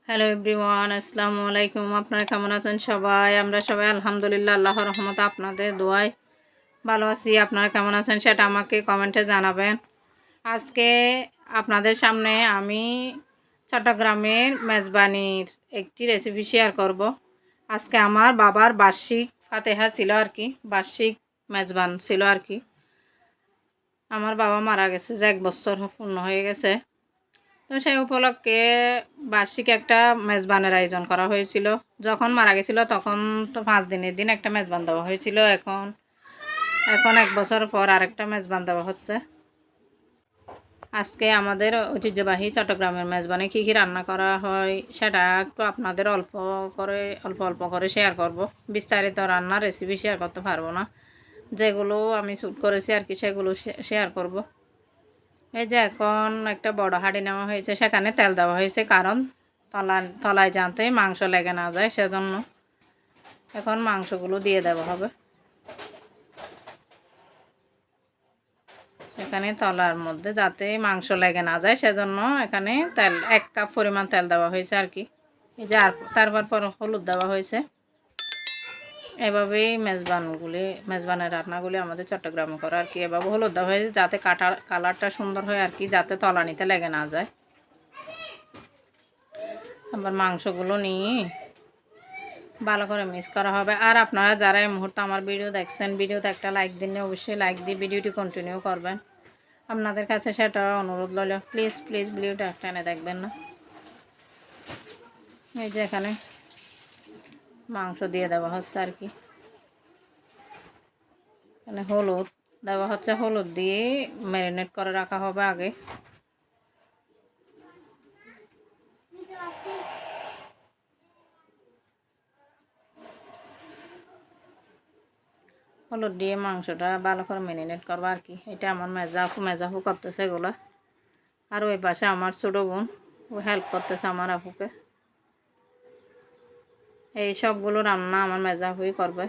Hello everyone, আসসালামু আলাইকুম। আপনারা কেমন আছেন সবাই? আমরা সবাই আলহামদুলিল্লাহ আল্লাহর রহমতে আপনাদের দোয়ায় ভালো আছি। আপনারা কেমন আছেন সেটা আমাকে কমেন্টে জানাবেন। আজকে আপনাদের সামনে আমি চট্টগ্রামের মেজবানির একটি রেসিপি শেয়ার করব। আজকে আমার বাবার বার্ষিক ফাতেহা ছিল আর কি, বার্ষিক মেজবান ছিল আর কি। আমার বাবা মারা গেছে, যে 1 বছর পূর্ণ হয়ে গেছে। তো সেই উপলক্ষে বার্ষিক একটা মেজবানের আয়োজন করা হয়েছিল। যখন মারা গেছিল তখন তো 5 দিনের দিন একটা মেজবান দেওয়া হয়েছিল। এখন 1 বছর পর আরেকটা মেজবান দেওয়া হচ্ছে। আজকে আমাদের ঐতিহ্যবাহী চট্টগ্রামের মেজবানে কী কী রান্না করা হয় সেটা একটু আপনাদের অল্প অল্প করে শেয়ার করব। বিস্তারিত রান্নার রেসিপি শেয়ার করতে পারবো না, যেগুলো আমি শ্যুট করেছি আর কি সেগুলো শেয়ার করব। এই যে এখন একটা বড় হাঁড়ি নেওয়া হয়েছে, সেখানে তেল দেওয়া হয়েছে, কারণ তলায় জানতে মাংস লেগে না যায়, সেজন্য এখন মাংসগুলো দিয়ে দেওয়া হবে। এখানে তলার মধ্যে যাতে মাংস লেগে না যায় সেজন্য এখানে তেল 1 কাপ পরিমাণ তেল দেওয়া হয়েছে আর কি। এই যে তারপর হলুদ দেওয়া হয়েছে। এভাবেই মেজবানের রান্নাগুলি আমাদের চট্টগ্রামে করা আর কি। এভাবে হলুদ দেওয়া হয়েছে যাতে কালারটা সুন্দর হয় আর কি, যাতে তলানিতে লেগে না যায়। আবার মাংসগুলো নিয়ে ভালো করে মিক্স করা হবে। আর আপনারা যারা এই মুহূর্তে আমার ভিডিও দেখছেন, ভিডিওতে একটা লাইক দিন, অবশ্যই লাইক দিয়ে ভিডিওটি কন্টিনিউ করবেন। আপনাদের কাছে সেটা অনুরোধ রইল, প্লিজ প্লিজ ভিডিওটা টেনে দেখবেন না। এই যে এখানে মাংস দিয়ে দেওয়া হচ্ছে আর কি। এখানে হলুদ দেওয়া হচ্ছে, হলুদ দিয়ে ম্যারিনেট করে রাখা হবে আগে। হলুদ দিয়ে মাংসটা ভালো করে ম্যারিনেট করবো আর কি। এটা আমার মেজাফু করতেছে এগুলো। আর ওই পাশে আমার ছোটো বোন, ও হেল্প করতেছে আমার আপুকে। এই সবগুলো রান্না আমার মেজাফুই করবে।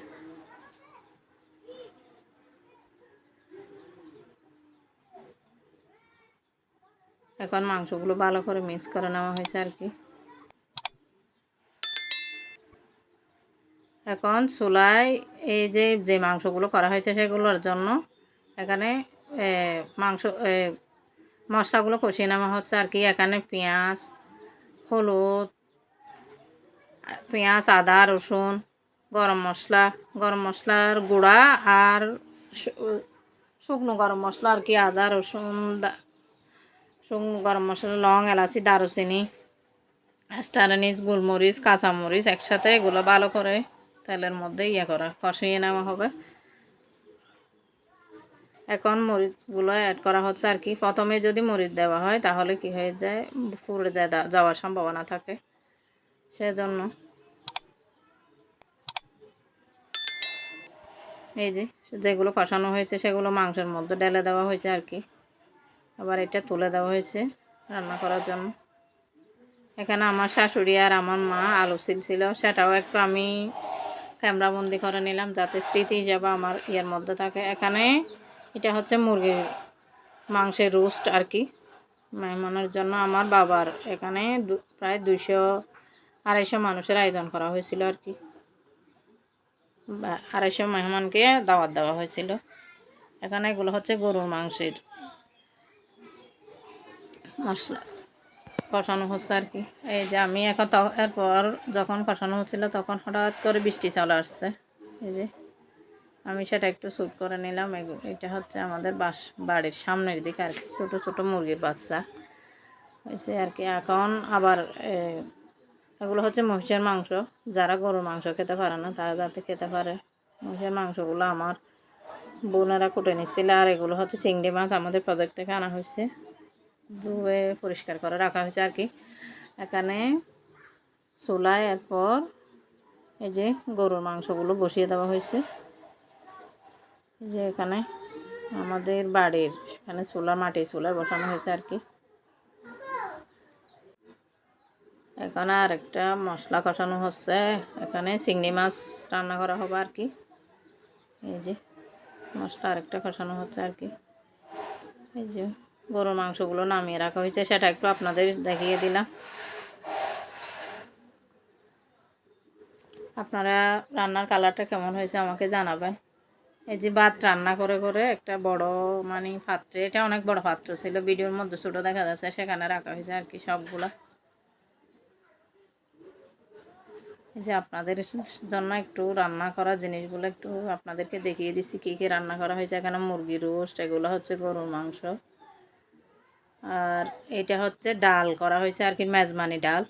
এখন মাংসগুলো ভালো করে মিক্স করে নেওয়া হয়েছে আর কি। এখন চুলায় এই যে মাংসগুলো করা হয়েছে সেগুলোর জন্য এখানে মাংস মশলাগুলো কষিয়ে নেওয়া হচ্ছে আর কি। এখানে হলুদ, পেঁয়াজ, আদা, রসুন, গরম মশলার গুঁড়া আর শুকনো গরম মশলা আর কি। আদা, রসুন, শুকনো গরম মশলা, লং, এলাচি, দারুচিনি, স্টার আনিস, গোলমরিচ, কাঁচামরিচ একসাথে এগুলো ভালো করে তেলের মধ্যে কষিয়ে নেওয়া হবে। এখন মরিচগুলো অ্যাড করা হচ্ছে আর কি। প্রথমে যদি মরিচ দেওয়া হয় তাহলে কি হয়ে যায়, পুড়ে যাওয়ার সম্ভাবনা থাকে, সেজন্য এই যেগুলো কষানো হয়েছে সেগুলো মাংসের মধ্যে ঢেলে দেওয়া হয়েছে আর কি। আবার এটা তুলে দেওয়া হয়েছে রান্না করার জন্য। এখানে আমার শাশুড়ি আর আমার মা আলু ছিল, সেটাও একটু আমি ক্যামেরাবন্দি করে নিলাম যাতে স্মৃতি হিসাবে আমার ইয়ের মধ্যে থাকে। এখানে এটা হচ্ছে মুরগির মাংসের রোস্ট আর কি, মেহমানের জন্য। আমার বাবার এখানে প্রায় 200-250 মানুষের আয়োজন করা হয়েছিল আর কি। 250 মেহমানকে দাওয়াত দেওয়া হয়েছিল। এখানে এগুলো হচ্ছে গরুর মাংসের মশলা কষানো হচ্ছে আর কি। এই যে আমি এখন এরপর যখন কষানো হচ্ছিল তখন হঠাৎ করে বৃষ্টি চলে আসছে। এই যে আমি সেটা একটু শ্যুট করে নিলাম। এটা হচ্ছে আমাদের বাড়ির সামনের দিকে আর কি, ছোটো ছোটো মুরগির বাচ্চা হয়েছে আর কি। এখন আবার এগুলো হচ্ছে মহিষের মাংস। যারা গরুর মাংস খেতে পারে না তারা যাতে খেতে পারে, মহিষের মাংসগুলো আমার বোনেরা কুটে নিচ্ছিল। আর এগুলো হচ্ছে চিংড়ি মাছ, আমাদের প্রজেক্ট থেকে আনা হয়েছে, ধুয়ে পরিষ্কার করে রাখা হয়েছে আর কি। এখানে চুলায় এরপর এই যে গরুর মাংসগুলো বসিয়ে দেওয়া হয়েছে। এই যে এখানে আমাদের বাড়ির এখানে মাটির চুলায় বসানো হয়েছে আর কি। এখানে আর একটা মশলা কষানো হচ্ছে, এখানে চিংড়ি মাছ রান্না করা হবে আর কি। এই যে মশলা আরেকটা কষানো হচ্ছে আর কি। এই যে গরুর মাংসগুলো নামিয়ে রাখা হয়েছে, সেটা একটু আপনাদের দেখিয়ে দিলাম। আপনারা রান্নার কালারটা কেমন হয়েছে আমাকে জানাবেন। এই যে ভাত রান্না করে করে একটা বড় মানে পাত্রে, এটা অনেক বড় পাত্র ছিল, ভিডিওর মধ্যে ছোটো দেখা যাচ্ছে, সেখানে রাখা হয়েছে আর কি সবগুলা। এই যে আপনাদের জন্য একটু রান্না করা জিনিসগুলো একটু আপনাদেরকে দেখিয়ে দিচ্ছি কী কী রান্না করা হয়েছে। এখানে মুরগি রোস্ট, এগুলো হচ্ছে গরুর মাংস, আর এটা হচ্ছে ডাল করা হয়েছে আর কি, মেজবানি ডাল,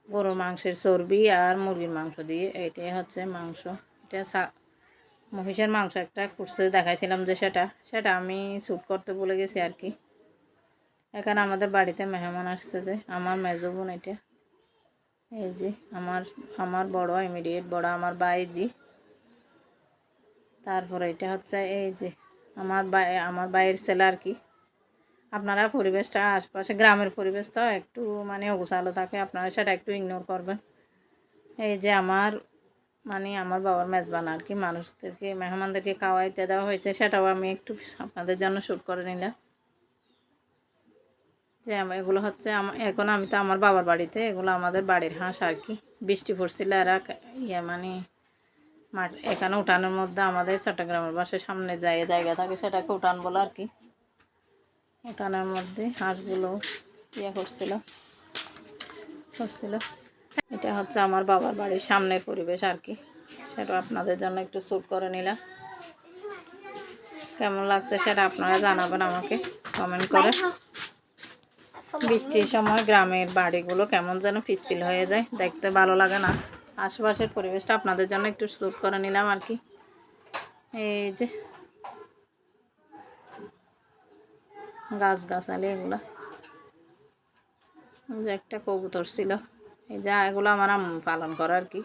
গরুর মাংসের চর্বি আর মুরগির মাংস দিয়ে। এইটাই হচ্ছে মাংস। এটা মহিষের মাংস একটা কুরসে দেখাইছিলাম যে সেটা সেটা আমি শ্যুট করতে ভুলে গেছি আর কি। এখানে আমাদের বাড়িতে মেহমান আসছে, যে আমার মেজো বোন, এটা এই যে আমার আমার বড় ইমিডিয়েট বড় আমার বাইজি। তারপরে এটা হচ্ছে এই যে আমার বাইয়ের ছেলে আর কি। আপনারা পরিবেশটা আশপাশে গ্রামের পরিবেশ তো একটু মানে অগোছালো থাকে, আপনারা সেটা একটু ইগনোর করবেন। এই যে আমার বাবার মেজবান আর কি, মানুষদেরকে মেহমানদেরকে খাওয়াইতে দেওয়া হয়েছে, সেটাও আমি একটু আপনাদের জন্য শ্যুট করে নিলাম। যে এগুলো হচ্ছে এখন আমি তো আমার বাবার বাড়িতে, এগুলো আমাদের বাড়ির হাঁস আর কি। বৃষ্টি পড়ছিল, এরা মানে মাঠ এখানে উঠানের মধ্যে, আমাদের চট্টগ্রামের বাসার সামনে জায়গা থাকে, সেটাকে উঠান বলে আর কি। উঠানের মধ্যে হাঁসগুলো করছিল। এটা হচ্ছে আমার বাবার বাড়ির সামনের পরিবেশ আর কি, সেটা আপনাদের জন্য একটু শ্যুট করে নিলাম। কেমন লাগছে সেটা আপনারা জানাবেন আমাকে কমেন্ট করে। বৃষ্টির সময় গ্রামের বাড়িগুলো কেমন যেন পিচ্ছিল হয়ে যায়, দেখতে ভালো লাগে না। আশেপাশের পরিবেশটা আপনাদের জন্য একটু শ্যুট করে নিলাম আর কি। এই যে গাছগাছালি, এগুলো যে একটা কবুতর ছিল, এই যে এগুলো আমার আম্মু পালন করে আর কি।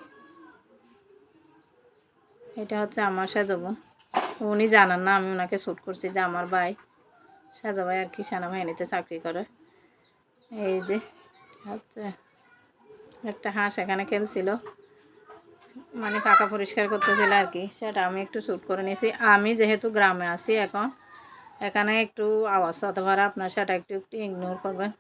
এটা হচ্ছে আমার সেজো বোন, উনি জানেন না আমি ওনাকে শ্যুট করছি, যে আমার ভাই সেজো ভাই আর কি, সেনাবাহিনীতে চাকরি করে। এই যে হচ্ছে একটা হাঁস এখানে খেলছিল, মানে পাকা পরিষ্কার করতেছিল আর কি, সেটা আমি একটু শ্যুট করে নিয়েছি। আমি যেহেতু গ্রামে আছি এখন, এখানে একটু আওয়াজ হতে পারে, আপনার সেটা একটু ইগনোর করবেন।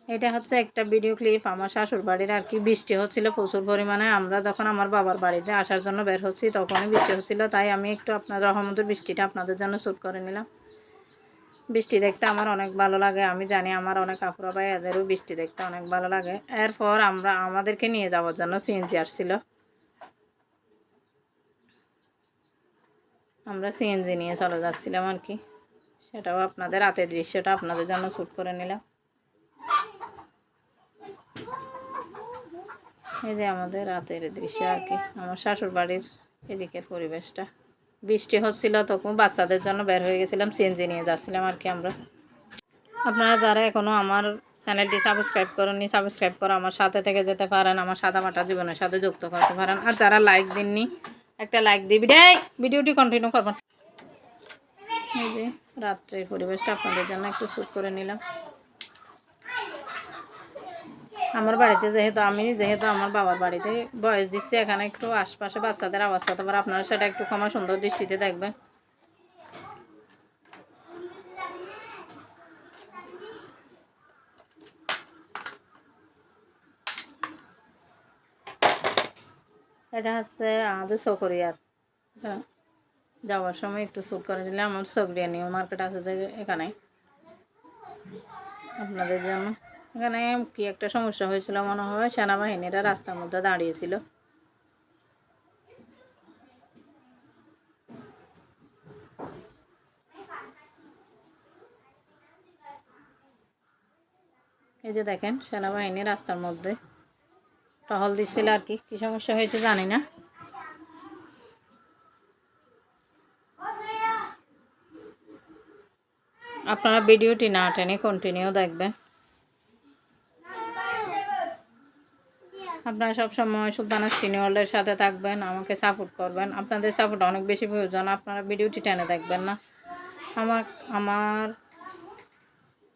এটা হচ্ছে একটা ভিডিও ক্লিপ আমার শাশুড় বাড়ির আর কি। বৃষ্টি হচ্ছিল প্রচুর পরিমাণে, আমরা যখন আমার বাবার বাড়িতে আসার জন্য বের হচ্ছি তখনই বৃষ্টি হচ্ছিল, তাই আমি একটু আপনার রহমতের বৃষ্টিটা আপনাদের জন্য শ্যুট করে নিলাম। বৃষ্টি দেখতে আমার অনেক ভালো লাগে, আমি জানি আমার অনেক আপুরা ভাই এদেরও বৃষ্টি দেখতে অনেক ভালো লাগে। এরপর আমাদেরকে নিয়ে যাওয়ার জন্য সিএনজি আসছিল, আমরা সিএনজি নিয়ে চলে যাচ্ছিলাম আর কি। সেটাও আপনাদের রাতের দৃশ্যটা আপনাদের জন্য শ্যুট করে নিলাম। এই যে আমাদের রাতের দৃশ্য আর কি, আমার শ্বশুর বাড়ির এদিকের পরিবেশটা। বৃষ্টি হচ্ছিল তখন বাচ্চাদের জন্য বের হয়ে গেছিলাম, সিএনজি নিয়ে যাচ্ছিলাম আর কি আমরা। আপনারা যারা এখনও আমার চ্যানেলটি সাবস্ক্রাইব করেননি, সাবস্ক্রাইব করে আমার সাথে থেকে যেতে পারেন, আমার সাদামাটা জীবনের সাথে যুক্ত করতে পারেন। আর যারা লাইক দিননি, একটা লাইক দিবি, ভিডিওটি কন্টিনিউ করবেন। এই যে রাত্রের পরিবেশটা আপনাদের জন্য একটু শ্যুট করে নিলাম। আমার বাড়িতে যেহেতু আমার বাবার বাড়িতে বয়স দিচ্ছি, এখানে একটু আশপাশে বাচ্চাদের আওয়াজ হতে পারে, আপনারা সেটা একটু ক্ষমা সুন্দর দৃষ্টিতে দেখবেন। এটা হচ্ছে আমাদের চকরিয়ার, যাওয়ার সময় একটু শ্যুট করে দিলাম। আমার চকরিয়া নিউ মার্কেট আছে যে এখানে, আপনাদের জন্য। এখানে কি একটা সমস্যা হয়েছিল মনে হয়, সেনাবাহিনীরা রাস্তার মধ্যে দাঁড়িয়েছিল। এই যে দেখেন, সেনাবাহিনী রাস্তার মধ্যে টহল দিচ্ছিল আর কি। কী সমস্যা হয়েছে জানি না। আপনারা ভিডিওটি না টেনে কন্টিনিউ দেখবেন। আপনারা সবসময় সুলতানা স্ক্রিন ওয়ার্ল্ডের সাথে থাকবেন, আমাকে সাপোর্ট করবেন। আপনাদের সাপোর্ট অনেক বেশি প্রয়োজন, আপনারা ভিডিওটি টেনে দেখবেন না। আমার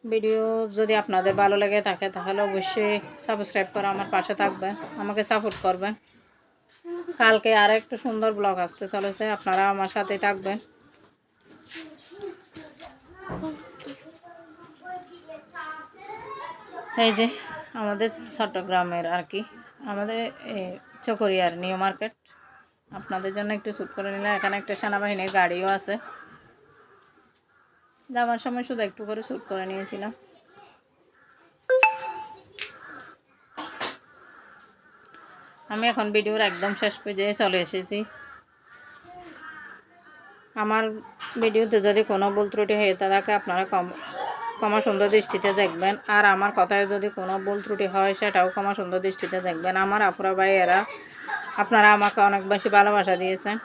ভিডিও যদি আপনাদের ভালো লেগে থাকে তাহলে অবশ্যই সাবস্ক্রাইব করে আমার পাশে থাকবেন, আমাকে সাপোর্ট করবেন। কালকে আর একটু সুন্দর ব্লগ আসতে চলেছে, আপনারা আমার সাথে থাকবেন। এই যে আমাদের চট্টগ্রামের আর কি আমাদের চকরিয়ার নিউ মার্কেট, আপনাদের জন্য একটু শ্যুট করে নিলাম। এখানে একটা সেনাবাহিনীর গাড়িও আছে, যাওয়ার সময় শুধু একটু করে শ্যুট করে নিয়েছিলাম। আমি এখন ভিডিওর একদম শেষ পর্যায়ে চলে এসেছি। আমার ভিডিওতে যদি কোনো ভুল ত্রুটি হয়ে থাকে আপনারা ক্ষমা সুন্দর দৃষ্টিতে দেখবেন, আর আমার কথায় যদি কোনো ভুল ত্রুটি হয় সেটাও ক্ষমা সুন্দর দৃষ্টিতে দেখবেন। আমার আপুরা ভাইয়েরা, আপনারা আমাকে অনেক বেশি ভালোবাসা দিয়েছেন,